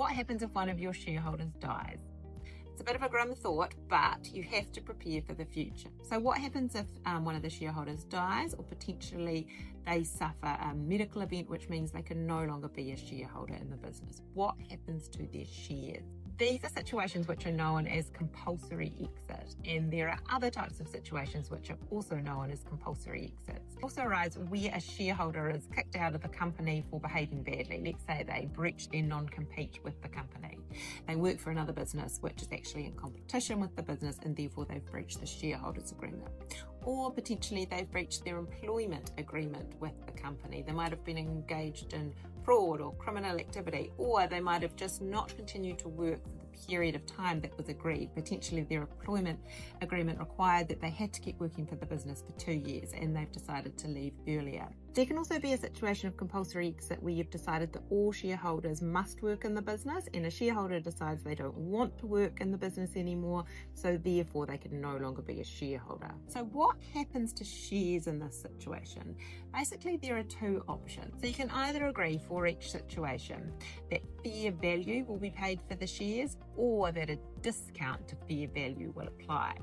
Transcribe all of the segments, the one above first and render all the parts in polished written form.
what happens if one of your shareholders dies? It's a bit of a grim thought, but you have to prepare for the future. So what happens if one of the shareholders dies, or potentially they suffer a medical event, which means they can no longer be a shareholder in the business? What happens to their shares? These are situations which are known as compulsory exit, and there are other types of situations which are also known as compulsory exits. It also arise where a shareholder is kicked out of the company for behaving badly. Let's say they breach their non-compete with the company. They work for another business which is actually in competition with the business, and therefore they've breached the shareholders agreement. Or potentially they've breached their employment agreement with the company. They might have been engaged in fraud or criminal activity, or they might have just not continued to work for the period of time that was agreed. Potentially their employment agreement required that they had to keep working for the business for 2 years, and they've decided to leave earlier. There can also be a situation of compulsory exit where you've decided that all shareholders must work in the business, and a shareholder decides they don't want to work in the business anymore, so therefore they can no longer be a shareholder. So what happens to shares in this situation? Basically, there are two options. So you can either agree for each situation that fair value will be paid for the shares, or that a discount to fair value will apply.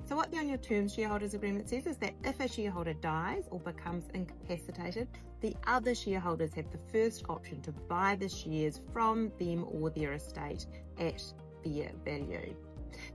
So what the Annual Terms Shareholders Agreement says is that if a shareholder dies or becomes incapacitated, the other shareholders have the first option to buy the shares from them or their estate at fair value.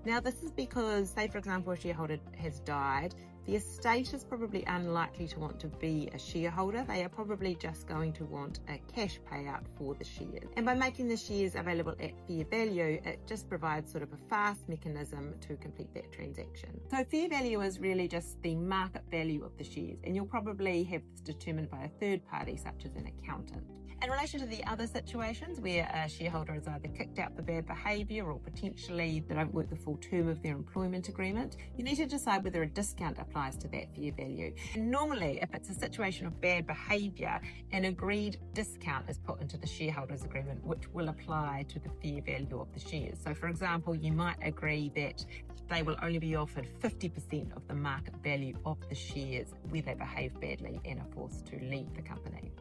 Now, this is because, say for example, a shareholder has died, the estate is probably unlikely to want to be a shareholder. They are probably just going to want a cash payout for the shares. And by making the shares available at fair value, it just provides sort of a fast mechanism to complete that transaction. So fair value is really just the market value of the shares, and you'll probably have this determined by a third party, such as an accountant. In relation to the other situations where a shareholder is either kicked out for bad behaviour, or potentially they don't work the full term of their employment agreement, you need to decide whether a discount applies to that fair value. And normally, if it's a situation of bad behaviour, an agreed discount is put into the shareholders agreement, which will apply to the fair value of the shares. So for example, you might agree that they will only be offered 50% of the market value of the shares where they behave badly and are forced to leave the company.